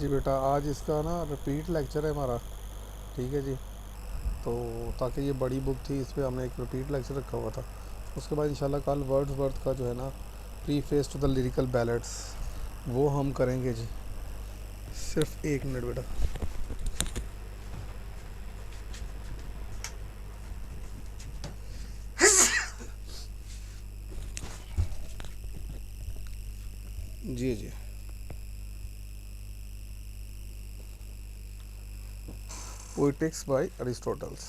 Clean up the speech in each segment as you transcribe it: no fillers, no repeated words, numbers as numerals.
जी बेटा, आज इसका ना रिपीट लेक्चर है हमारा। ठीक है जी। तो ताकि ये बड़ी बुक थी, इस पे हमने एक रिपीट लेक्चर रखा हुआ था। उसके बाद इंशाल्लाह कल वर्ड्सवर्थ का जो है ना, preface to the lyrical ballads, वो हम करेंगे जी। सिर्फ 1 मिनट बेटा। जी जी। Poetics by Aristotle's.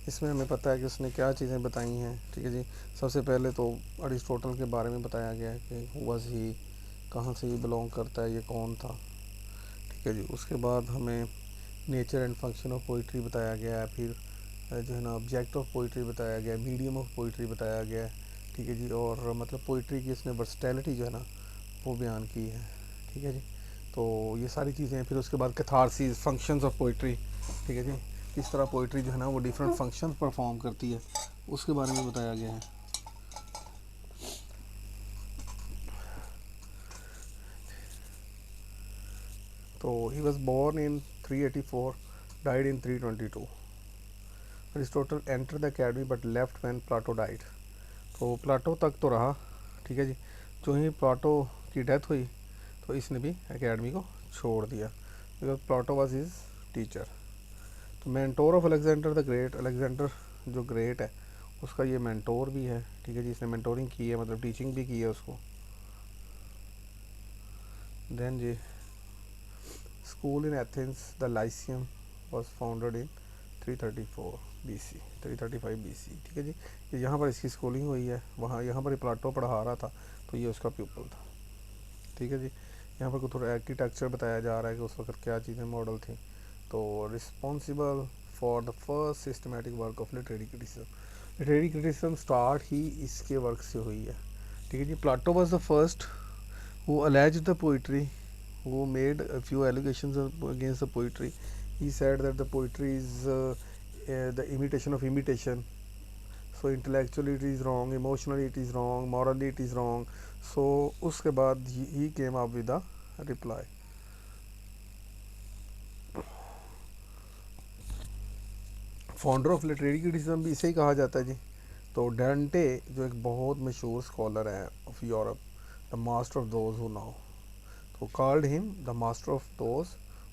इसमें हमें पता है कि उसने क्या चीज़ें बताई हैं। ठीक है जी। सबसे पहले तो अरिस्टोटल के बारे में बताया गया है कि हु वाज ही, कहाँ से ये बिलोंग करता है, ये कौन था। ठीक है जी। उसके बाद हमें nature and function of poetry बताया गया है। फिर जो है ना ऑब्जेक्ट ऑफ पोइट्री बताया गया है, मीडियम ऑफ पोइट्री बताया गया है। ठीक है जी। और मतलब पोइट्री की इसने वर्सटैलिटी जो है ना, वो बयान की है। ठीक है जी। तो ये सारी चीज़ें हैं। फिर उसके बाद कैथारसिस, फंक्शंस ऑफ पोइट्री। ठीक है जी। किस तरह पोइट्री जो है ना वो डिफरेंट फंक्शंस परफॉर्म करती है, उसके बारे में बताया गया है। तो he was born in 384, died in 322। Aristotle enter the academy but left when Plato died. तो प्लाटो तक तो रहा। ठीक है जी। जो ही प्लाटो की डेथ हुई तो इसने भी एकेडमी को छोड़ दिया, because Plato was his teacher. तो mentor of Alexander the Great, Alexander जो ग्रेट है उसका ये मेंटोर भी है। ठीक है जी। इसने मेंटोरिंग की है, मतलब टीचिंग भी की है उसको। देन जी, school in Athens the Lyceum was founded in 334 BC, 335 BC। ठीक है जी। ये यहाँ पर इसकी स्कूलिंग हुई है, वहाँ यहाँ पर प्लाटो पढ़ा रहा था, तो ये उसका प्यूपल था। ठीक है जी। यहाँ पर कुछ थोड़ा आर्किटेक्चर बताया जा रहा है कि उस वक्त क्या चीज़ें मॉडल थी। तो responsible for the first systematic work of literary criticism. Literary criticism start ही इसके वर्क से हुई है। ठीक है जी। Plato was the first who alleged the poetry, who made a few allegations against the poetry. He said that the poetry is the imitation of imitation. So intellectually it is wrong, emotionally it is wrong, morally it is wrong. So उसके बाद he came up with a reply. Founder of literary criticism भी इसे ही कहा जाता है जी। तो Dante जो एक बहुत मशहूर स्कॉलर है of Europe, the master of those who know, तो called him the master of those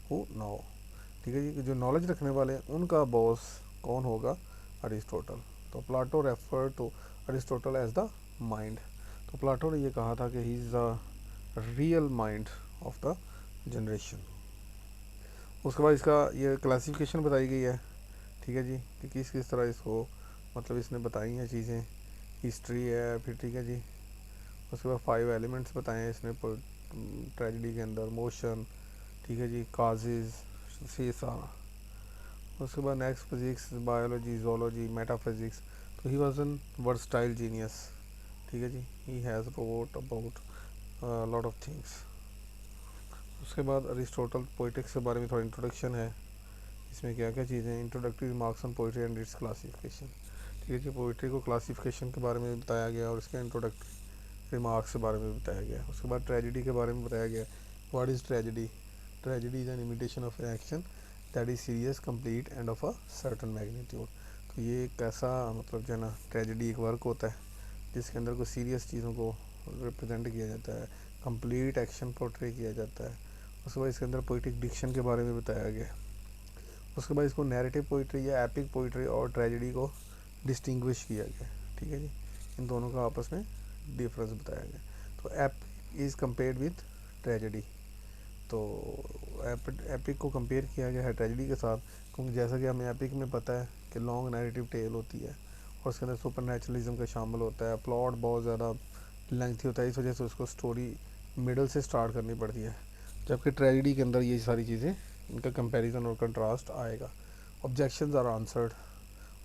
who know. ठीक है जी। जो नॉलेज रखने वाले हैं उनका बॉस कौन होगा? अरिस्टोटल। तो Plato refer to Aristotle as the mind. तो प्लाटो ने ये कहा था कि he is the real mind of the generation. उसके बाद इसका ये क्लासिफिकेशन बताई गई है। ठीक है जी। कि किस किस तरह इसको, मतलब इसने बताई हैं चीज़ें। हिस्ट्री है फिर। ठीक है जी। उसके बाद 5 एलिमेंट्स बताए हैं इसने ट्रेजिडी के अंदर, मोशन। ठीक है जी। काजेज, सीसा। उसके बाद next physics, biology, zoology, metaphysics. तो he was an versatile genius. ठीक है जी। He has wrote about lot of things. उसके बाद अरिस्टोटल पोइटिक्स के बारे में थोड़ा इंट्रोडक्शन है। इसमें क्या क्या चीज़ें, introductory remarks on poetry and it's classification. ठीक है जी। पोइट्री को क्लासिफिकेशन के बारे में बताया गया और इसके इंट्रोडक्टरी रिमार्क्स के बारे में बताया गया। उसके बाद ट्रेजिडी के बारे में बताया गया। What is tragedy? Tragedy is an imitation of an action that is serious, complete end of a certain magnitude. तो ये एक ऐसा, मतलब जो है ना, ट्रेजिडी एक वर्क होता है जिसके अंदर कुछ सीरियस चीज़ों को रिप्रेजेंट किया जाता है, कंप्लीट एक्शन पोर्ट्रे किया जाता है। उसके बाद इसके अंदर पोइटिक डिक्शन के बारे में बताया गया। उसके बाद इसको नैरेटिव पोइट्री या एपिक पोइट्री और ट्रेजिडी को डिस्टिंग्विश किया गया। ठीक है जी। इन दोनों का आपस में डिफरेंस बताया गया। तो epic is compared with tragedy. तो एपिक को कंपेयर किया गया है ट्रेजिडी के साथ, क्योंकि जैसा कि हमें एपिक में पता है कि लॉन्ग नैरेटिव टेल होती है और उसके अंदर सुपर नेचुरलिज्म का शामिल होता है, प्लॉट बहुत ज़्यादा लेंथी होता है, इस वजह से उसको स्टोरी मिडल से स्टार्ट करनी पड़ती है। जबकि ट्रेजिडी के अंदर ये सारी चीज़ें, इनका कंपैरिजन और कंट्रास्ट आएगा। Objections are answered.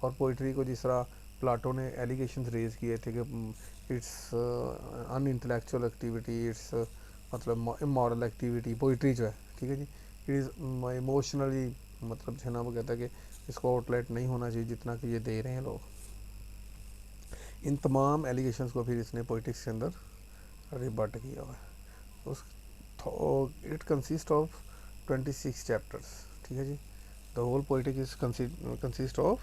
और पोइट्री को जिस तरह प्लाटो ने एलिगेशंस रेज किए थे कि इट्स अन एक्टिविटी, इट्स मतलब इमोरल एक्टिविटी पोइट्री जो है। ठीक है जी। इट इज़ इमोशनली, मतलब जो है ना, वो कहता है कि इसको आउटलेट नहीं होना चाहिए जितना कि ये दे रहे हैं लोग। इन तमाम एलिगेशंस को फिर इसने पोइटिक्स के अंदर रिबट किया हुआ है। उस इट कंसिस्ट ऑफ 26 चैप्टर्स, ठीक है जी। The whole poetic is consist of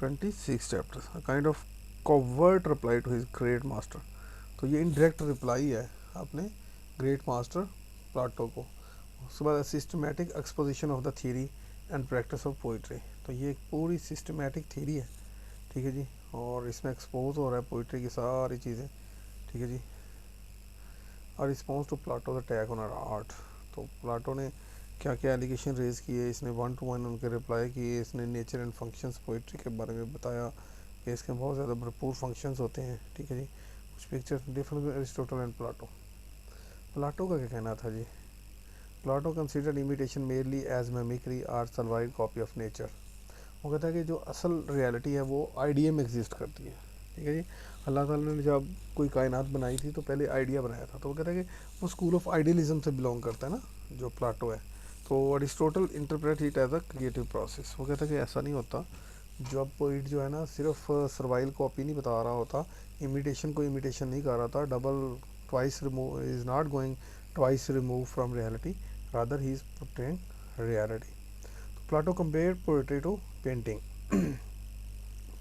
26 chapters, a kind of covert reply to his great master. तो ये इनडायरेक्ट रिप्लाई है अपने ग्रेट मास्टर प्लाटो को। उसके बाद systematic exposition of the theory and practice of poetry. तो ये एक पूरी सिस्टमेटिक थ्योरी है, ठीक है जी, और इसमें एक्सपोज हो रहा है पोइट्री की सारी चीज़ें, ठीक है जी। और response to Plato attack on art. तो प्लाटो ने क्या क्या एलिगेशन रेज किए, इसने 1 to 1 उनके रिप्लाई किए। इसने नेचर एंड फंक्शंस पोइट्री के बारे में बताया कि इसके बहुत ज़्यादा भरपूर फंक्शंस होते हैं, ठीक है जी। कुछ pictures different Aristotle and Plato. Plato का क्या कहना था जी? Plato considered imitation merely as mimicry or servile copy of nature. वो कहता है कि जो असल रियलिटी है वो आइडिया में एग्जिस्ट करती है, ठीक है जी। अल्लाह ताला ने जब कोई कायनात बनाई थी तो पहले आइडिया बनाया था, तो वो कहता है कि वो स्कूल ऑफ आइडियलिज्म से बिलोंग करता है ना, जो प्लाटो है। तो Aristotle interpret it as a creative process. वो कहता है कि ऐसा नहीं होता, जब पोइट जो है ना सिर्फ सर्वाइल कॉपी नहीं बता रहा होता, इमिटेशन को इमिटेशन नहीं कर रहा था, double twice remove is not going twice remove from reality, rather he is portraying reality. Plato compare poetry to painting.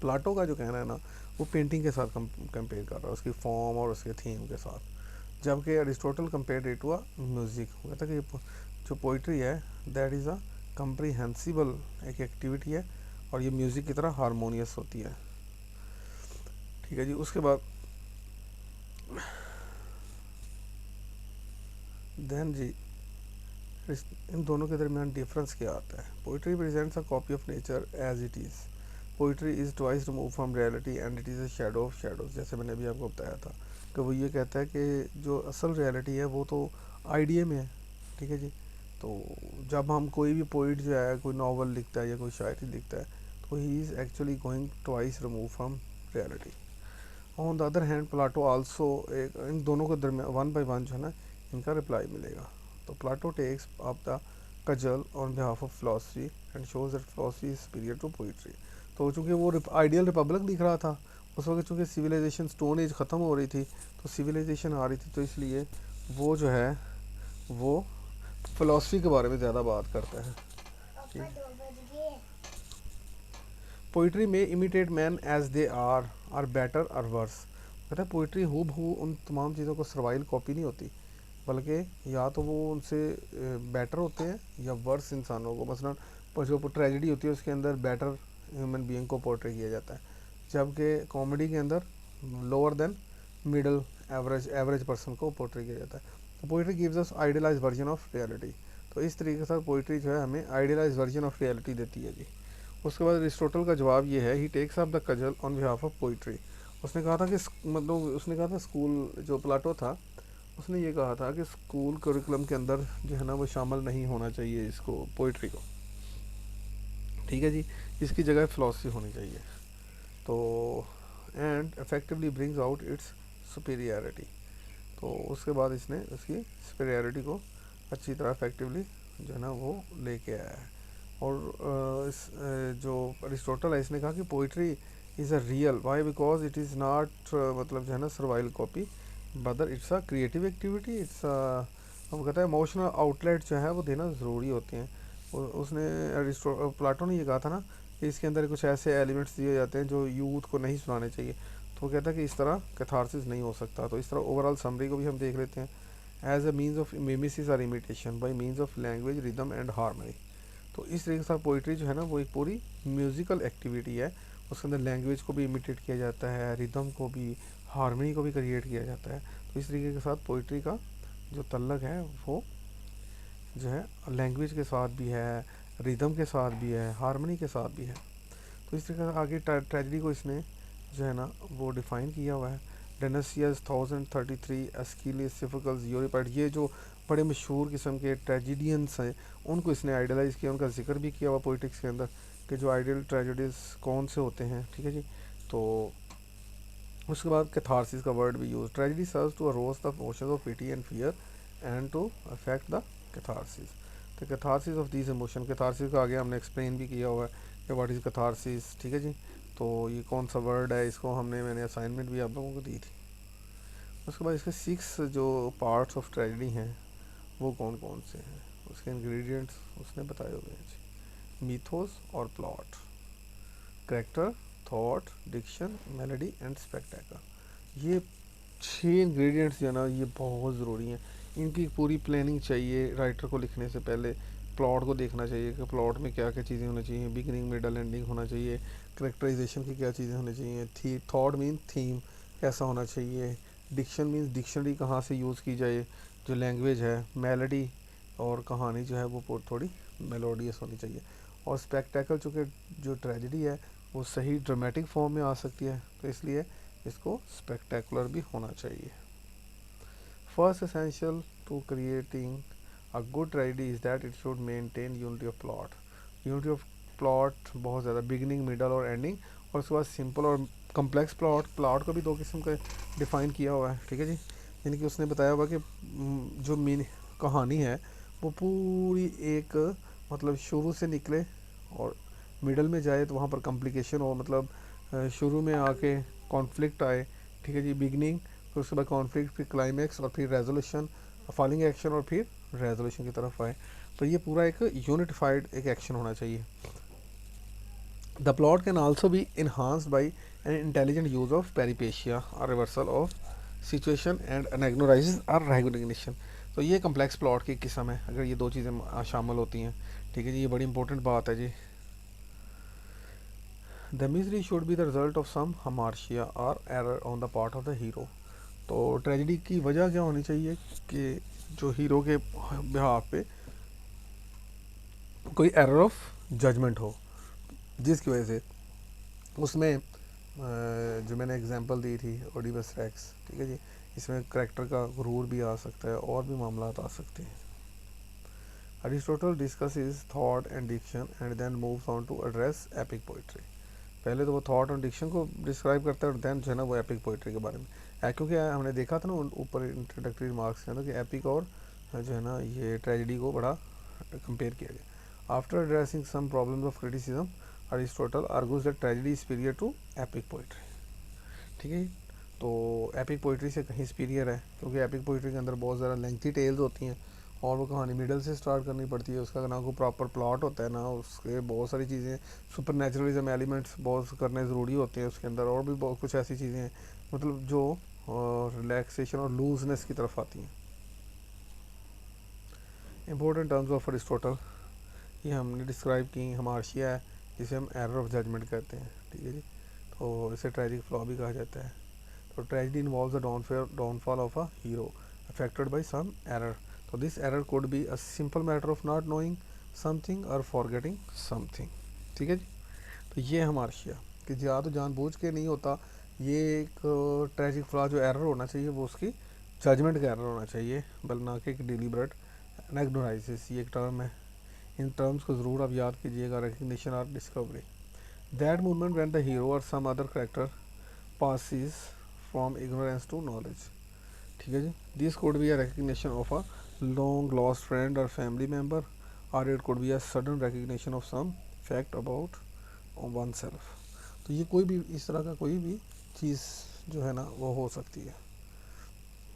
Plato का जो कहना है ना, वो पेंटिंग के साथ कंपेयर कर रहा है, उसकी फॉर्म और उसके थीम के साथ। जबकि Aristotle compare it to a music. वो कहता है कि जो पोइट्री है दैट इज़ अ कम्प्रीहेंसिबल एक एक्टिविटी है, और ये म्यूज़िक की तरह हारमोनियस होती है, ठीक है जी। उसके बाद देन जी इन दोनों के दरमियान डिफरेंस क्या आता है? Poetry presents a copy of nature as it is. Poetry is twice remove from reality and it is a shadow of shadows. जैसे मैंने अभी आपको बताया था कि वो ये कहता है कि जो असल रियलिटी है वो तो आइडिया में है, ठीक है जी। तो जब हम कोई भी पोइट जो है कोई नावल लिखता है या कोई शायरी लिखता है, तो he is actually going twice remove from reality. On the other hand Plato also, एक इन दोनों के दरमियान वन बाई वन जो है ना इनका रिप्लाई मिलेगा। तो Plato takes up the cudgel on behalf of philosophy and shows that philosophy is superior to poetry. तो चूँकि वो आइडियल रिपब्लिक लिख रहा था उस वक्त, चूँकि सिविलाइजेशन स्टोन एज ख़त्म हो रही थी, तो सिविलाइजेशन आ रही थी, तो इसलिए वो जो है वो फिलोसफी के बारे में ज़्यादा बात करता है। पोइट्री में imitate man as they are better और वर्स। कहता है पोइट्री हु बहू उन तमाम चीज़ों को सर्वाइल कॉपी नहीं होती, बल्कि या तो वो उनसे बेटर होते हैं या वर्स इंसानों को। मसलन जो ट्रेजेडी होती है उसके अंदर बेटर ह्यूमन बीइंग को पोर्ट्रे किया जाता है, जबकि कॉमेडी के अंदर lower than middle average person को पोर्ट्रे किया जाता है। तो poetry gives us idealise version of reality. तो इस तरीके से पोइट्री जो है हमें आइडियलाइज वर्जन ऑफ रियलिटी देती है जी। उसके बाद अरिस्टोटल का जवाब ये है, he takes up the cudgel on behalf of poetry. उसने कहा था कि मतलब उसने कहा था स्कूल जो प्लाटो था उसने ये कहा था कि स्कूल करिकुलम के अंदर जो है ना वो शामिल नहीं होना चाहिए इसको, पोइट्री को, ठीक है जी। इसकी जगह फ़िलासफ़ी होनी चाहिए। तो and effectively brings out it's superiority. तो उसके बाद इसने उसकी सुपीरियरिटी को अच्छी तरह इफेक्टिवली जो है ना वो लेके आया है। और जो अरिस्टोटल है इसने कहा कि poetry is a real, why because it is not मतलब जो है ना सर्वाइल कॉपी, बदर it's a creative activity, it's हम कहते हैं इमोशनल आउटलेट जो है वो देना ज़रूरी होते हैं। उसने प्लाटो ने ये कहा था ना कि इसके अंदर कुछ ऐसे एलिमेंट्स दिए जाते हैं जो यूथ को नहीं सुनाने चाहिए। तो वो कहता है कि इस तरह कैथारसिस नहीं हो सकता। तो इस तरह ओवरऑल समरी को भी हम देख लेते हैं। As a means of mimesis or imitation by means of language rhythm and harmony. तो इस तरीके से पोइट्री जो है ना वो एक पूरी म्यूज़िकल एक्टिविटी है। उसके अंदर लैंग्वेज को भी इमिटेट किया जाता है, रिदम को भी, हारमनी को भी क्रिएट किया जाता है। तो इस तरीके के साथ पोइट्री का जो तल्लक है वो जो है लैंग्वेज के साथ भी है, रिदम के साथ भी है, हारमनी के साथ भी है। तो इस तरीके से आगे ट्रेजिडी को इसने जो है ना वो डिफ़ाइन किया हुआ है। डेनसियस 1033 एस्किलियस सिफिकल्स यूरोपाइड, ये जो बड़े मशहूर किस्म के ट्रेजिडियंस हैं उनको इसने आइडियलाइज़ किया, उनका जिक्र भी किया हुआ पोइटिक्स के अंदर कि जो आइडियल ट्रेजिडीज कौन से होते हैं, ठीक है जी। तो उसके बाद कैथारसिस का वर्ड भी use, tragedy serves to arouse the emotions of pity and fear and to affect the catharsis. तो catharsis of this emotion, catharsis का आगे हमने एक्सप्लेन भी किया हुआ है कि व्हाट इज़ कैथारसिस, ठीक है जी। तो ये कौन सा वर्ड है, इसको मैंने असाइनमेंट भी आप लोगों को दी थी। उसके बाद इसके 6 जो पार्ट्स ऑफ ट्रेजिडी हैं वो कौन कौन से हैं? उसके इंग्रेडिएंट्स उसने बताए हुए हैं जी। मिथोस और plot, character, thought, diction, melody and spectacle, ये 6 इंग्रेडिएंट्स जो है ना ये बहुत ज़रूरी हैं। इनकी पूरी प्लानिंग चाहिए राइटर को लिखने से पहले। प्लॉट को देखना चाहिए कि प्लॉट में क्या क्या चीज़ें होनी चाहिए, बिगनिंग मिडल एंडिंग होना चाहिए, करेक्टराइजेशन की क्या चीज़ें होनी चाहिए, थी थॉट मीन थीम कैसा होना चाहिए, डिक्शन मीन्स डिक्शनरी कहाँ से यूज़ की जाए जो लैंग्वेज है, मेलोडी और कहानी जो है वो थोड़ी मेलोडियस होनी चाहिए, और स्पेक्टेकल चूँकि जो ट्रेजेडी है वो सही ड्रामेटिक फॉर्म में आ सकती है तो इसलिए इसको स्पेक्टेकुलर भी होना चाहिए। First essential to creating a good tragedy is that it should maintain unity of plot. Unity of plot बहुत ज़्यादा, बिगिनिंग मिडल और एंडिंग, और उसके बाद सिंपल और कम्प्लेक्स प्लॉट। प्लॉट को भी 2 किस्म का डिफ़ाइन किया हुआ है, ठीक है जी। यानी कि उसने बताया हुआ कि जो मीन कहानी है वो पूरी एक मतलब शुरू से निकले और मिडल में जाए तो वहाँ पर कॉम्प्लिकेशन हो, मतलब शुरू में आके कॉन्फ्लिक्ट आए, ठीक है जी, बिगनिंग, फिर उसके बाद कॉन्फ्लिक्ट, फिर क्लाइमैक्स और फिर रेजोल्यूशन, फॉलिंग एक्शन और फिर रेजोल्यूशन की तरफ आए। तो ये पूरा एक यूनिफाइड एक एक्शन होना चाहिए। The plot can also be enhanced by an intelligent use of peripecia or reversal of situation and anagnorisis or recognition। तो ये कम्प्लेक्स प्लॉट की किस्म है अगर ये 2 चीज़ें शामिल होती हैं, ठीक है जी, ये बड़ी इंपॉर्टेंट बात है जी। The misery should be the result of some hamartia और error on the part of the hero. तो ट्रेजेडी की वजह क्या होनी चाहिए कि जो हीरो के बिहाफ पे कोई एरर ऑफ जजमेंट हो जिसकी वजह से उसमें जो मैंने एग्जांपल दी थी ओडिपस रेक्स, ठीक है जी, इसमें करेक्टर का गुरूर भी आ सकता है और भी मामला आ सकते हैं। Aristotle discusses thought and diction and then moves on to address epic poetry. पहले तो वो थॉट और डिक्शन को डिस्क्राइब करता है और देन जो है ना वो एपिक पोइट्री के बारे में। क्योंकि हमने देखा था ना ऊपर इंट्रोडक्टरी रिमार्क्स के अंदर कि एपिक और जो है ना ये ट्रेजेडी को बड़ा कंपेयर किया गया। After addressing some problems of criticism, Aristotle argues that tragedy is superior to epic poetry, ठीक है। तो एपिक पोइट्री से कहीं सुपीरियर है क्योंकि एपिक पोइट्री के अंदर बहुत ज़्यादा लेंथी टेल्स होती हैं और वो कहानी मिडल से स्टार्ट करनी पड़ती है, उसका ना कोई प्रॉपर प्लॉट होता है ना उसके बहुत सारी चीज़ें, सुपर नेचुरलिज्म एलिमेंट्स बहुत करने ज़रूरी होते हैं उसके अंदर, और भी बहुत कुछ ऐसी चीज़ें हैं मतलब जो रिलैक्सेशन और लूजनेस की तरफ आती हैं। इंपॉर्टेंट टर्म्स ऑफ अरिस्टोटल ये हमने डिस्क्राइब की, हमार्शिया है जिसे हम एरर ऑफ जजमेंट कहते हैं, ठीक है जी, तो इसे ट्रेजिक फ्लॉ भी कहा जाता है। तो tragedy involves the downfall of a hero affected by some error. So this error could be a simple matter of not knowing something or forgetting something, ठीक है जी। तो ये है मार्शिया कि या तो जानबूझ के नहीं होता, ये एक ट्रेजिक फ्लॉ जो एरर होना चाहिए वो उसकी जजमेंट का एरर होना चाहिए बल्कि ना कि एक डिलीबरेट एनाग्नोराइसिस, ये एक टर्म है। इन टर्म्स को ज़रूर आप याद कीजिएगा, रिकग्निशन और discovery, that movement when the hero और some other character passes from ignorance to knowledge, ठीक है जी। This could be a recognition of a long lost friend or family member or it could be a sudden recognition of some fact about oneself। तो ये कोई भी इस तरह का कोई भी चीज़ जो है ना वो हो सकती है।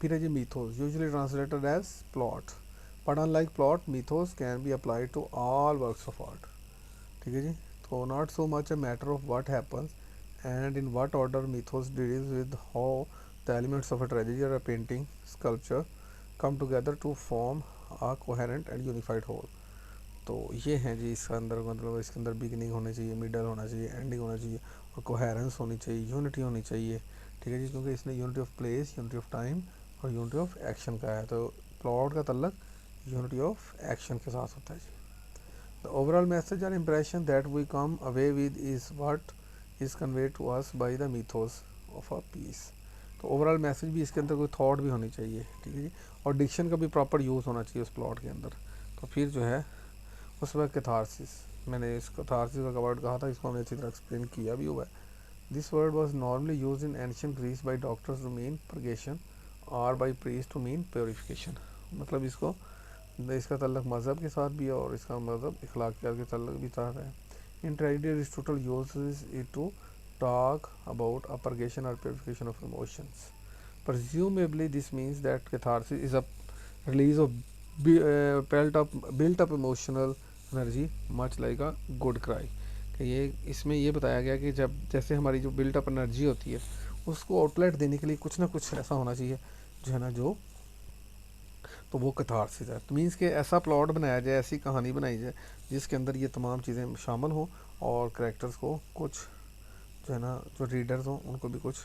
फिर है जी mythos, usually translated as plot, but unlike plot mythos can be applied to all works of art, ठीक है जी। तो not so much a matter of what happens and in what order mythos deals with how the elements of a tragedy or a painting sculpture come together to form a coherent and unified whole। तो ये है जी इसका अंदर मतलब इसके अंदर beginning होनी चाहिए, मिडल होना चाहिए, एंडिंग होना चाहिए और कोहेरेंस होनी चाहिए, यूनिटी होनी चाहिए, ठीक है जी, क्योंकि इसने unity of place, unity of time और यूनिटी ऑफ एक्शन का है। तो प्लॉट का तल्लक यूनिटी ऑफ एक्शन के साथ होता है जी। द ओवरऑल मैसेज और impression that we come away with is what is conveyed to us by the mythos of a piece. तो ओवरऑल मैसेज भी इसके अंदर कोई थॉट भी होनी चाहिए, ठीक है जी, और डिक्शन का भी प्रॉपर यूज़ होना चाहिए उस प्लॉट के अंदर। तो फिर जो है उस वक्त कैथारसिस, मैंने इस कैथारसिस का वर्ड कहा था, इसको हमने अच्छी तरह एक्सप्लेन किया भी हुआ है। This word was normally use in ancient Greece by doctors to mean purgation और by priest to mean purification. मतलब इसका तल्लक मज़हब के साथ भी है और इसका मज़हब इखलाकियात के तल्लक भी साथ है। In tragedy, Aristotle uses it to talk about a purgation or purification of emotions. Presumably, this means that catharsis is a release of built up emotional energy much like a good cry। कि ये इसमें ये बताया गया कि जब जैसे हमारी जो बिल्ट अप एनर्जी होती है उसको आउटलेट देने के लिए कुछ ना कुछ ऐसा होना चाहिए जो है ना, जो तो वो कैथारसिस है। तो मीन्स कि ऐसा प्लॉट बनाया जाए, ऐसी कहानी बनाई जाए जिसके अंदर ये तमाम चीज़ें शामिल हों और करेक्टर्स को कुछ जो है ना, जो रीडर्स हों उनको भी कुछ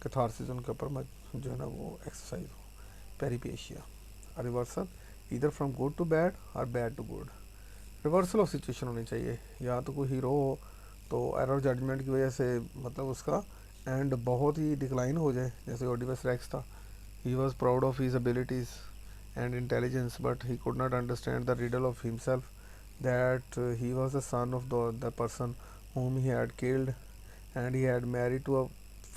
कैथारसिस उनके ऊपर जो है ना वो एक्सरसाइज हो। पेरिपेशिया रिवर्सल इधर फ्रॉम गुड टू बैड और bad to good. Reversal of situation होनी चाहिए, या तो कोई हीरो हो तो एरर जजमेंट की वजह से मतलब उसका एंड बहुत ही डिक्लाइन हो जाए, जैसे ओडिपस रेक्स था। He was proud of his abilities and intelligence, but he could not understand the riddle of himself, that he was the son of the person whom he had killed, and he had married to a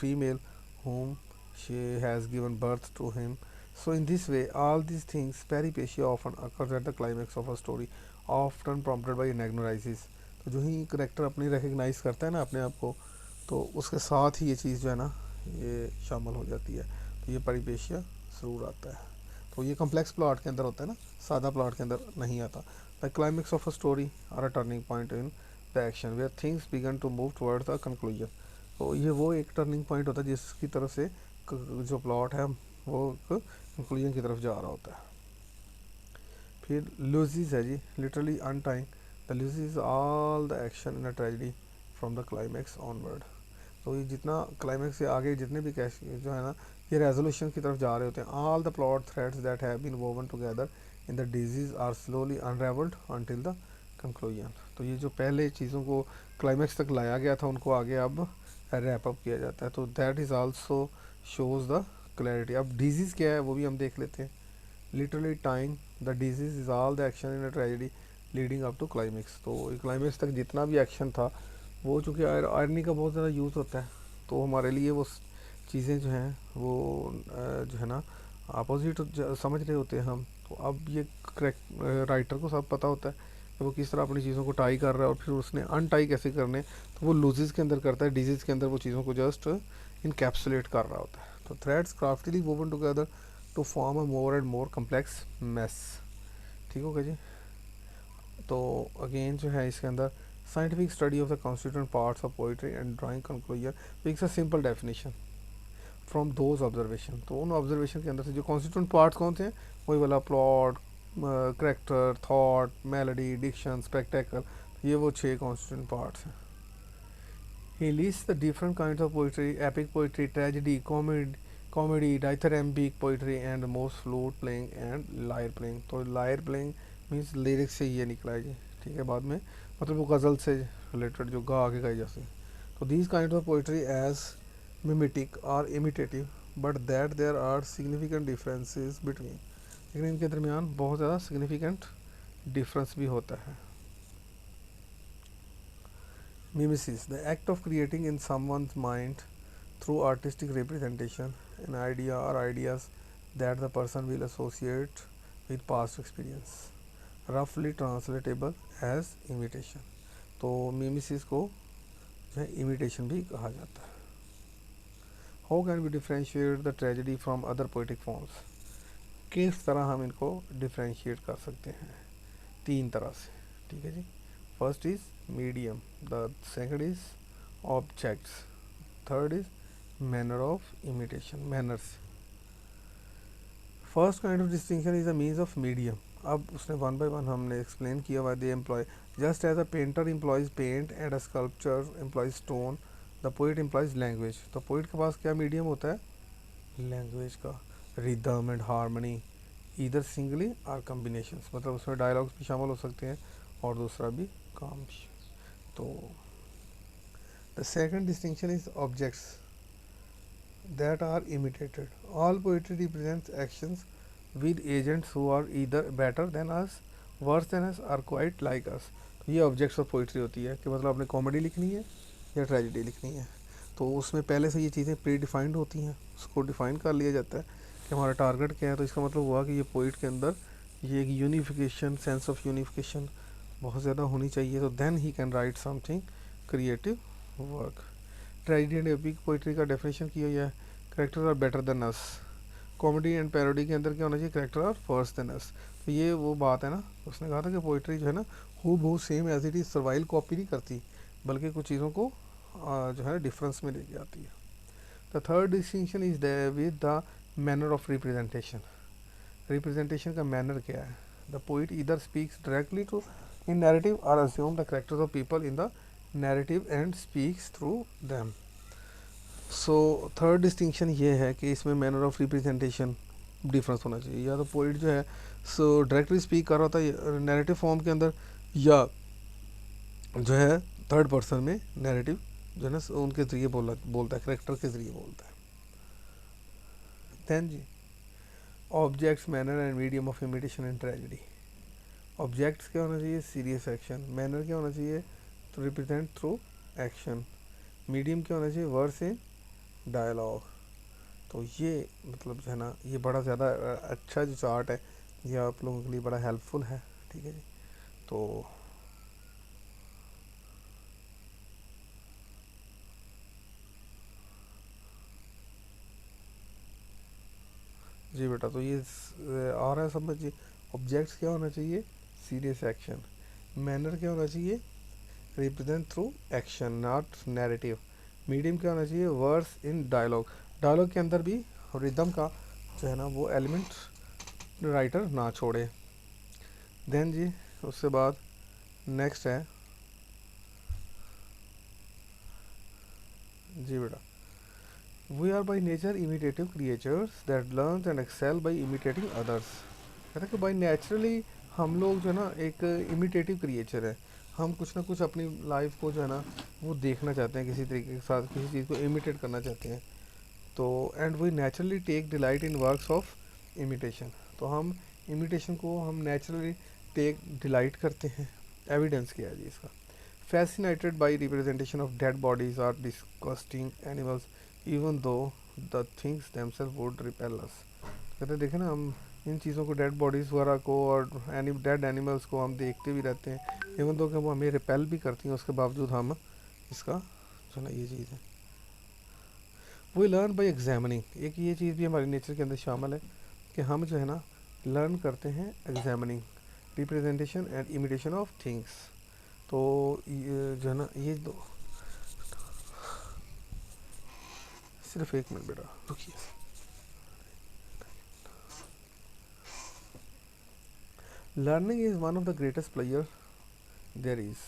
female whom she has given birth to him. So in this way, all these things, peripecia often occurs at the climax of a story, often prompted by anagnosis। तो जो ही character अपनी recognise करता है ना अपने आप को, तो उसके साथ ही ये चीज़ जो है ना ये शामिल हो जाती है, तो ये परिपेशिया ज़रूर आता है। तो ये कॉम्प्लेक्स प्लॉट के अंदर होता है ना, सादा प्लॉट के अंदर नहीं आता। The climax of a story or a turning point in the action where things began to move towards the conclusion. तो ये वो एक टर्निंग पॉइंट होता है जिसकी तरफ से जो प्लॉट है वो कंक्लूजन की तरफ जा रहा होता है। फिर लूजिज है जी, literally untying the lusis all the action in a tragedy from the climax onward. तो ये जितना क्लाइमेक्स से आगे जितने भी कैश जो है ना ये रेजोल्यूशन की तरफ जा रहे होते हैं। All the plot threads that have been woven together in the desis are slowly unravelled until the conclusion. तो ये जो पहले चीज़ों को क्लाइमेक्स तक लाया गया था उनको आगे अब रैप अप किया जाता है। तो that is also shows the clarity. अब डिजीज़ क्या है वो भी हम देख लेते हैं। Literally time the desis is all the action in a tragedy leading up to climax. तो क्लाइमेक्स तक जितना भी एक्शन था वो चूँकि आयरनी का बहुत ज़्यादा यूज़ होता है, तो हमारे लिए वो चीज़ें जो हैं वो जो है ना अपोजिट समझ रहे होते हैं हम। तो अब ये करेक्ट राइटर को सब पता होता है कि वो किस तरह अपनी चीज़ों को टाई कर रहा है और फिर उसने अनटाई कैसे करने, तो वो लूजेस के अंदर करता है, डिजीज़ के अंदर वो चीज़ों को जस्ट इनकैप्सुलेट कर रहा होता है। तो threads craftily woven together to form a more and more complex mess. ठीक होगा जी। तो अगेन जो है इसके अंदर scientific study of the constituent parts of poetry and drawing conclusion makes a simple definition from those observation. तो उन ऑब्जर्वेशन के अंदर से जो कॉन्स्टिट्यूंट पार्ट्स कौन से हैं, वही वाला plot, character, thought, melody, diction, spectacle, ये वो 6 कॉन्स्टिट्यूंट पार्ट्स हैं। He lists the different kinds of poetry, epic poetry, tragedy, comedy, dithyrambic poetry and most flute playing and lyre playing. तो लायर प्लेइंग मीन्स लिरिक्स से ये निकला है जी, ठीक है, बाद में मतलब वो गज़ल से रिलेटेड जो गा के गाई जाती है। तो these kind of poetry as mimetic और imitative but that there are significant differences between. लेकिन इनके दरमियान बहुत ज़्यादा सिग्निफिकेंट डिफरेंस भी होता है। Mimesis the act of creating in someone's mind through artistic representation an idea or ideas that the person will associate with past experience, roughly translatable as imitation। तो मिमिसिस को जो है इमिटेशन भी कहा जाता है। How can we differentiate the tragedy from other poetic forms. किस तरह हम इनको डिफ्रेंशिएट कर सकते हैं, 3 तरह से, ठीक है जी। First is medium, the second is objects, third is manner of imitation, manners. First kind of distinction is a means of medium. अब उसने वन बाय वन हमने एक्सप्लेन किया हुआ। They employ just as a painter employs paint and a sculpture employs stone, the poet employs language. तो poet के पास क्या medium होता है, लैंग्वेज का, रिदम एंड हारमोनी, इधर सिंगली और कम्बिनेशंस, मतलब उसमें डायलॉग्स भी शामिल हो सकते हैं और दूसरा भी काम भी। तो the second distinction is objects that are imitated. All poetry represents actions with agents who are either better than us, worse than us, or quite like us। तो ये ऑब्जेक्ट्स ऑफ पोइट्री होती है कि मतलब आपने कॉमेडी लिखनी है या ट्रेजेडी लिखनी है, तो उसमें पहले से ये चीज़ें प्री डिफाइंड होती हैं, उसको डिफाइन कर लिया जाता है कि हमारा टारगेट क्या है। तो इसका मतलब हुआ कि ये पोइट के अंदर ये एक यूनिफिकेशन, सेंस ऑफ यूनिफिकेशन बहुत ज़्यादा होनी चाहिए, तो then he can write something creative work. Tragedy and epic poetry का डेफिनेशन किया गया है, characters are better than us, comedy and parody के अंदर क्या होना चाहिए, character are worse than us. तो ये वो बात है ना, उसने कहा था कि पोइट्री जो है ना हूबहू same as it is servile copy नहीं करती, बल्कि कुछ चीज़ों को जो है डिफरेंस में लेके आती है। The third distinction is with the manner of representation. Representation का मैनर क्या है, the poet either speaks directly to in narrative और assume the characters of people in the narrative and speaks through them. So third distinction ये है कि इसमें manner of representation difference होना चाहिए, या तो पोइट जो है सो डायरेक्टली स्पीक कर रहा होता है नैरेटिव फॉर्म के अंदर, या जो है थर्ड पर्सन में नैरेटिव जो है ना उनके ज़रिए बोलता है, करेक्टर के ज़रिए बोलता है। दैन जी objects manner and medium of imitation and tragedy. Objects क्या होना चाहिए, सीरियस एक्शन। मैनर क्या होना चाहिए, तो रिप्रेजेंट थ्रू एक्शन। मीडियम क्या होना चाहिए, वर्ड्स इन डायलॉग। तो ये मतलब जो है ना ये बड़ा ज़्यादा अच्छा जो चार्ट है ये आप लोगों के लिए बड़ा हेल्पफुल है, ठीक है जी। तो जी बेटा, तो ये आ रहा है समझ जी। ऑब्जेक्ट्स क्या होना चाहिए, सीरियस एक्शन। मैनर क्या होना चाहिए, represent through action not narrative. Medium क्या होना चाहिए, वर्ड्स इन डायलॉग। डायलॉग के अंदर भी रिदम का जो है ना वो एलिमेंट राइटर ना छोड़े। देन जी उसके बाद नेक्स्ट है जी बेटा, we are by nature imitative creatures that learn and excel by imitating others. कहते हैं कि बाई नेचुरली हम लोग जो है ना एक इमिटेटिव क्रिएचर है, हम कुछ ना कुछ अपनी लाइफ को जो है ना वो देखना चाहते हैं, किसी तरीके के साथ किसी चीज़ को इमिटेट करना चाहते हैं। तो and we naturally take delight in works of imitation. तो हम इमिटेशन को हम नेचुरली टेक डिलाइट करते हैं। एविडेंस क्या है जी इसका, fascinated by representation of dead bodies or disgusting animals even though the things themselves would repel us। कहते हैं देखे ना हम इन चीज़ों को, डेड बॉडीज़ वगैरह को और डेड एनिमल्स को हम देखते भी रहते हैं, इवन दो कि वो हमें रिपेल भी करती हैं, उसके बावजूद हम इसका जो है ना ये चीज़ है वो लर्न बाई एग्जामिनिंग। एक ये चीज़ भी हमारे नेचर के अंदर शामिल है कि हम जो है ना लर्न करते हैं examining representation and imitation of things. तो ये जो है ना ये दो, सिर्फ एक मिनट बेटा रुकिए। Learning is one of the greatest player there is,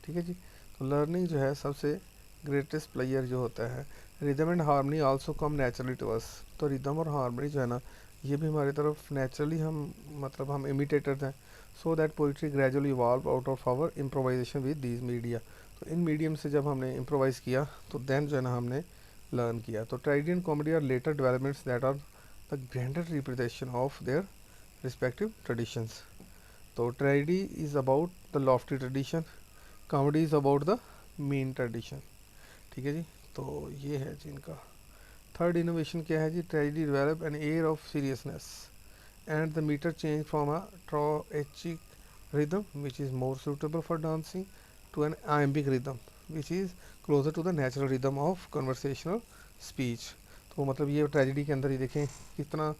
ठीक है जी। तो लर्निंग जो है सबसे ग्रेटेस्ट प्लेयर जो होता है। Rhythm and harmony also come naturally to us. तो रिदम और हार्मनी जो है ना ये भी हमारी तरफ नेचुरली हम मतलब हम इमिटेटर्स हैं। So that poetry gradually evolve out of our improvisation with these media. तो इन मीडियम से जब हमने इम्प्रोवाइज़ किया तो देन जो है ना हमने लर्न किया। तो tragedy and comedy are later developments that are the grander representation of their respective traditions. तो tragedy is about the lofty tradition, comedy is about the mean tradition, ठीक है जी। तो ये है जी इनका। थर्ड इनोवेशन क्या है जी, tragedy develop an air of seriousness and the meter change from a trochaic rhythm which is more suitable for dancing to an iambic rhythm which is closer to the natural rhythm of conversational speech। तो मतलब ये tragedy के अंदर ही देखें कितना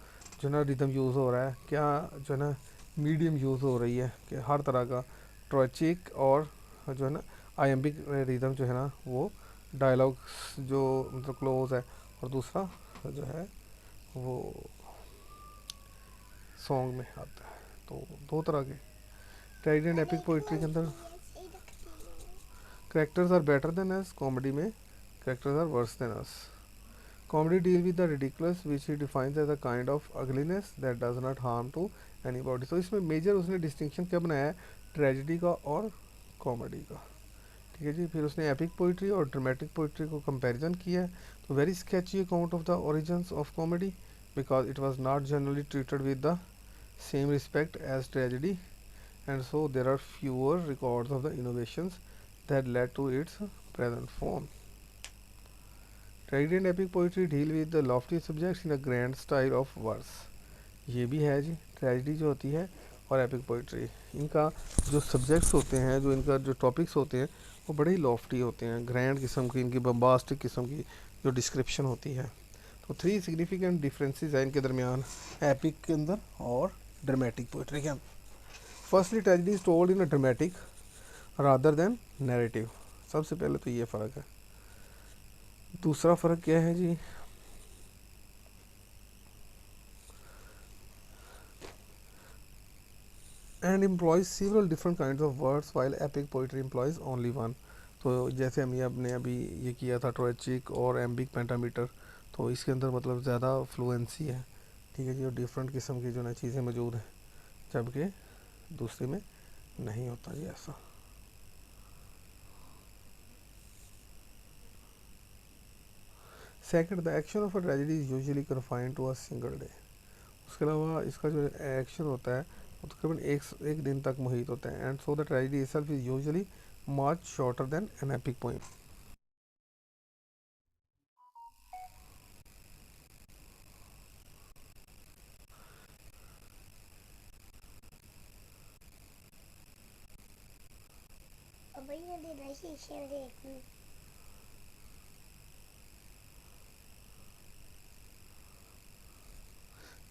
जो है ना रिदम यूज़ हो रहा है, क्या जो है ना मीडियम यूज़ हो रही है कि हर तरह का ट्रोएचिक और जो है ना आयम्बिक रिदम जो है ना वो डायलॉग्स जो मतलब क्लोज है, और दूसरा जो है वो सॉन्ग में आता है। तो दो तरह के ट्रेजेडी एंड एपिक पोइट्री के अंदर characters are better than us, comedy में characters are worse than us. Comedy deal with the ridiculous which he defines as a kind of ugliness that does not harm to anybody. तो इसमें major उसने distinction क्या बनाया है, tragedy का और comedy का, ठीक है जी। फिर उसने एपिक पोइट्री और ड्रामेटिक पोइट्री को कंपैरिजन किया है। तो very sketchy account of the origins of comedy because it was not generally treated with the same respect as tragedy and so there are fewer records of the innovations that led to its present form. Tragedy and epic poetry deal with the lofty subjects in a grand style of verse। ये भी है जी, tragedy जो होती है और epic poetry इनका जो सब्जेक्ट्स होते हैं, जो इनका जो टॉपिक्स होते हैं वो बड़े ही लॉफ्टी होते हैं, ग्रैंड किस्म की इनकी बम्बास्टिक किस्म की जो डिस्क्रिप्शन होती है। तो 3 सिग्निफिकेंट डिफरेंसेस हैं इनके दरमियान, एपिक के अंदर और ड्रामेटिक पोइट्री के अंदर। Firstly tragedy is told in a dramatic rather than narrative, सबसे पहले तो ये फ़र्क है। दूसरा फ़र्क क्या है जी, and employs several different kind of words while epic poetry employs only one. तो जैसे हम ये अपने अभी ये किया था ट्रोएचिक और एम्बिक पेंटामीटर, तो इसके अंदर मतलब ज़्यादा फ्लुएंसी है, ठीक है जी, और डिफरेंट किस्म की जो ना चीज़ें मौजूद हैं, जबकि दूसरे में नहीं होता जी ऐसा। Second, the action of a tragedy is usually confined to a single day. उसके अलावा इसका जो एक्शन होता है वो तकरीबन एक दिन तक मुहित होता है, and so the tragedy itself is usually much shorter than an epic poem.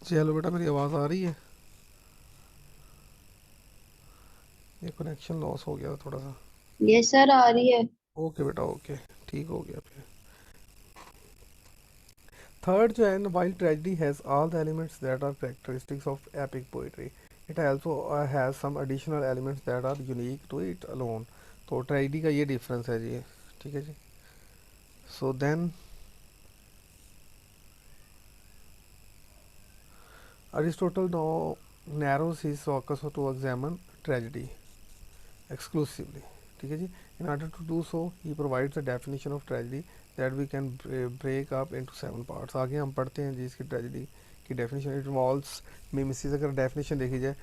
चलो बेटा, मेरी आवाज़ आ रही है? ये कनेक्शन लॉस हो गया था थोड़ा सा। ये सर आ रही है। ओके बेटा, ओके, ठीक हो गया फिर। थर्ड जो है, while tragedy has all the elements that are characteristics of epic poetry, it also has some additional elements that are unique to it alone. तो ट्रेजेडी का ये डिफरेंस है जी, ठीक है जी। So then Aristotle now narrows his focus to examine tragedy exclusively, ठीक है जी। in order to do so he provides a definition of tragedy that we can break up into 7 parts। आगे हम पढ़ते हैं जी इसकी ट्रेजेडी की डेफिनेशन। इट इन्वॉल्व्स मिमिसिस, अगर definition देखी जाए,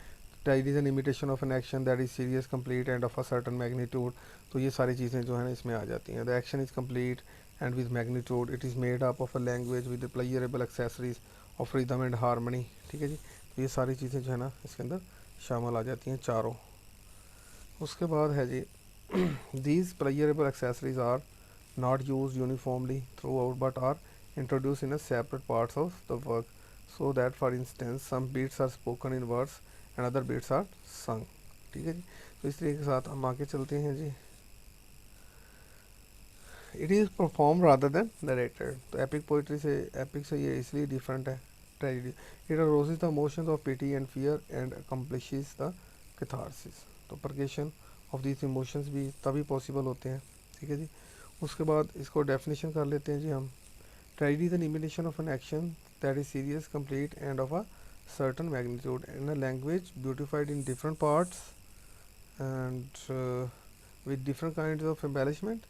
tragedy is an imitation of an action that is serious, complete end of a certain magnitude. तो ये सारी चीज़ें जो है ना इसमें आ जाती हैं। The action is complete and with magnitude, it is made up of a language with pleasurable accessories of rhythm and harmony, ठीक है जी। तो ये सारी चीज़ें जो है ना इसके अंदर शामिल आ जाती हैं चारों। उसके बाद है जी, these playable accessories are not used uniformly throughout but are introduced in a separate parts of the work, so that for instance some beats are spoken in words and other beats are sung, ठीक है जी। तो इस तरीके के साथ हम आगे चलते हैं जी। It is perform rather than narrated, तो एपिक से ये इसलिए डिफरेंट है tragedy. It arouses the emotions of pity and fear and accomplishes the catharsis. तो परकेशन ऑफ दिस इमोशंस भी तभी पॉसिबल होते हैं, ठीक है जी। उसके बाद इसको डेफिनेशन कर लेते हैं जी हम। Tragedy is an imitation of an action that is serious, complete end of a certain magnitude in a language beautified in different parts and with different kinds of embellishment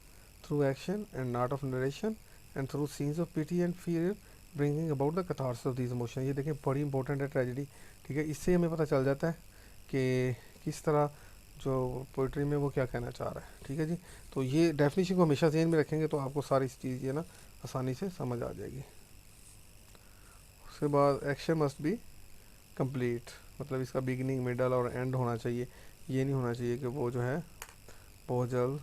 through action and not of narration and through scenes of pity and fear bringing about the catharsis of these emotions। ये देखें बड़ी important है tragedy, ठीक है। इससे हमें पता चल जाता है कि किस तरह जो पोइट्री में वो क्या कहना चाह रहा है, ठीक है जी। तो ये डेफिनेशन को हमेशा ध्यान में रखेंगे तो आपको सारी चीज़ें ना आसानी से समझ आ जाएगी। उसके बाद एक्शन मस्ट बी कंप्लीट, मतलब इसका बिगिनिंग मिडल और एंड होना चाहिए। ये नहीं होना चाहिए कि वो जो है बहुत जल्द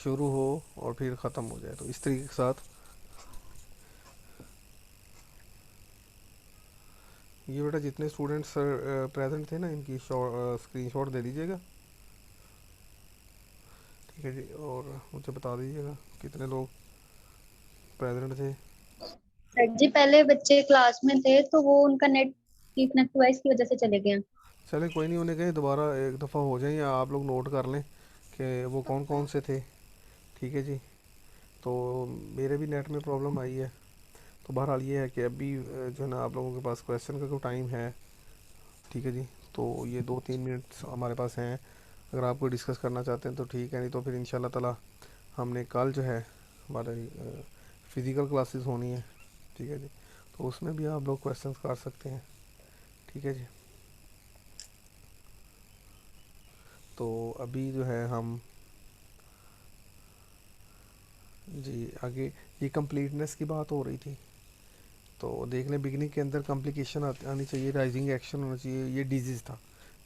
शुरू हो और फिर ख़त्म हो जाए। तो इस तरीके के साथ ये बेटा जितने स्टूडेंट्स प्रेजेंट थे ना इनकी स्क्रीनशॉट दे दीजिएगा, ठीक है जी, और मुझे बता दीजिएगा कितने लोग प्रेजेंट थे। सर जी पहले बच्चे क्लास में थे तो वो उनका नेट कनेक्ट हुआ इसकी वजह से चले गए। चले कोई नहीं, उन्हें कहीं दोबारा एक दफ़ा हो जाए या आप लोग नोट कर लें कि वो कौन कौन से थे, ठीक है जी। तो मेरे भी नेट में प्रॉब्लम आई है। तो बहरहाल ये है कि अभी जो है ना आप लोगों के पास क्वेश्चन का कोई टाइम है, ठीक है जी। तो ये 2-3 मिनट हमारे पास हैं, अगर आप कोई डिस्कस करना चाहते हैं तो ठीक है, नहीं तो फिर इंशाल्लाह ताला हमने कल जो है हमारी फ़िज़िकल क्लासेस होनी है, ठीक है जी। तो उसमें भी आप लोग क्वेश्चंस कर सकते हैं, ठीक है जी। तो अभी जो है हम जी आगे, ये कंप्लीटनेस की बात हो रही थी, तो देख लें बिगनिंग के अंदर कॉम्प्लिकेशन आनी चाहिए, राइजिंग एक्शन होना चाहिए, ये डिजीज़ था,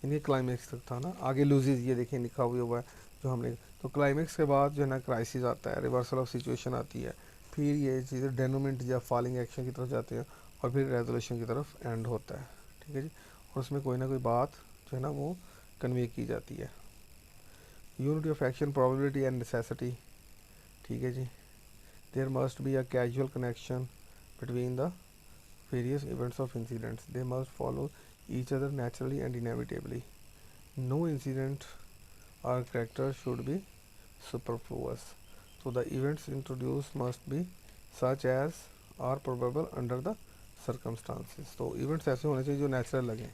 इनके क्लाइमेक्स तक था ना। आगे लूजेज ये देखें लिखा हुआ है जो हमने, तो क्लाइमेक्स के बाद जो है ना क्राइसिस आता है, रिवर्सल ऑफ सिचुएशन आती है, फिर ये चीज़ें डेनोमेंट या फॉलिंग एक्शन की तरफ जाते हैं और फिर रेजोल्यूशन की तरफ एंड होता है। ठीक है जी, और उसमें कोई ना कोई बात जो है ना वो कन्वे की जाती है। Unity of action, probability and necessity. ठीक है जी, there must be a casual connection between the various events of incidents. They must follow each other naturally and inevitably. No incident or character should be superfluous. So the events introduced must be such as are probable under the circumstances. तो events ऐसे होने चाहिए जो natural लगे।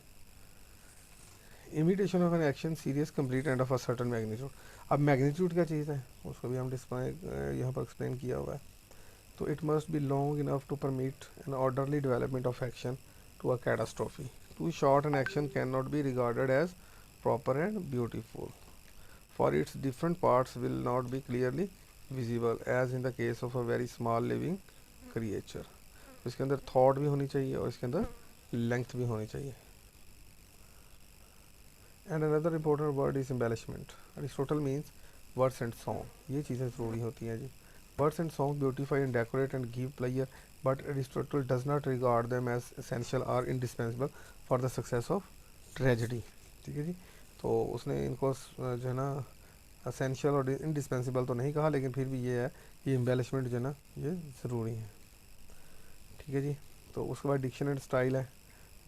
Imitation of an action, serious, complete and of a certain magnitude. अब magnitude क्या चीज़ है उसको भी हम यहाँ पर explain किया हुआ है। तो it must be long enough to permit an orderly development of action to a catastrophe. Too short an action cannot be regarded as proper and beautiful, for its different parts will not be clearly visible, as in the case of a very small living creature. इसके अंदर thought भी होनी चाहिए और इसके अंदर length भी होनी चाहिए। And another important word is embellishment. Aristotle means words and song. ये चीज़ें ज़रूरी होती हैं जी। Words and song beautify and decorate and give pleasure, but Aristotle does not regard them as essential or indispensable for the success of tragedy. ठीक है जी, तो उसने इनको जो है ना असेंशियल और इंडिस्पेंसिबल तो नहीं कहा, लेकिन फिर भी ये है कि एम्बेलिशमेंट जो है ना ये ज़रूरी है। ठीक है जी, तो उसके बाद डिक्शन एंड स्टाइल है।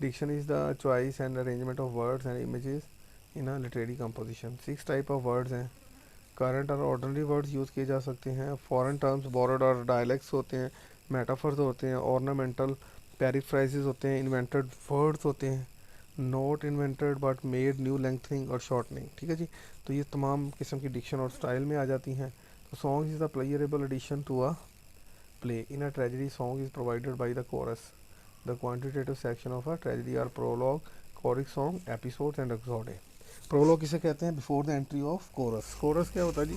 Diction is the choice and arrangement of words and images in a literary composition. 6 type of words हैं। करंट और ऑर्डिनरी वर्ड्स यूज़ किए जा सकते हैं। फॉरेन टर्म्स, बोरोड और डायलेक्ट्स होते हैं। मेटाफर्स होते हैं। ऑर्नामेंटल पेरिफ्राइजेस होते हैं। इन्वेंटेड वर्ड्स होते हैं। Not invented but made new lengthening और शॉर्टनिंग। ठीक है जी, तो ये तमाम किस्म की डिक्शन और स्टाइल में आ जाती हैं। तो song is the pleasurable addition to a play. In a tragedy, song is provided by the chorus. The quantitative section of a tragedy are prologue, choric song, episodes and exode. Prologue किसे कहते हैं? Before the entry of chorus. Chorus क्या होता है जी?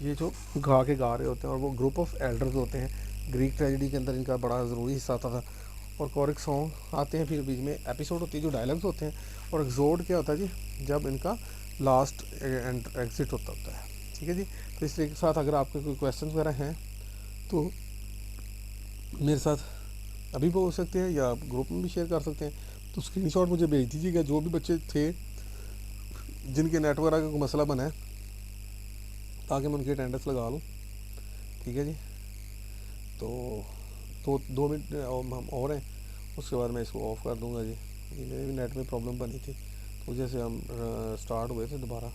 ये जो गा रहे होते हैं और वो ग्रुप ऑफ एल्डर्स होते हैं। ग्रीक ट्रेजेडी के अंदर इनका बड़ा ज़रूरी हिस्सा आता था। और कोरिक सॉन्ग आते हैं, फिर बीच में एपिसोड होती है जो डायलॉग्स होते हैं। और एक्सोड क्या होता है जी? जब इनका लास्ट एग्जिट होता है। ठीक है जी, तो इस तरीके के साथ अगर आपके कोई क्वेश्चन वगैरह हैं तो मेरे साथ अभी बोल सकते हैं या आप ग्रुप में भी शेयर कर सकते हैं। तो स्क्रीनशॉट मुझे भेज दीजिएगा, जो भी बच्चे थे जिनके नेटवर्क का कोई मसला बना है, ताकि मैं उनकी अटेंडेंस लगा लूँ। ठीक है जी, तो 2 मिनट हम और हैं, उसके बाद मैं इसको ऑफ़ कर दूँगा जी। ये मेरे भी नेट में प्रॉब्लम बनी थी, तो जैसे हम स्टार्ट हुए थे दोबारा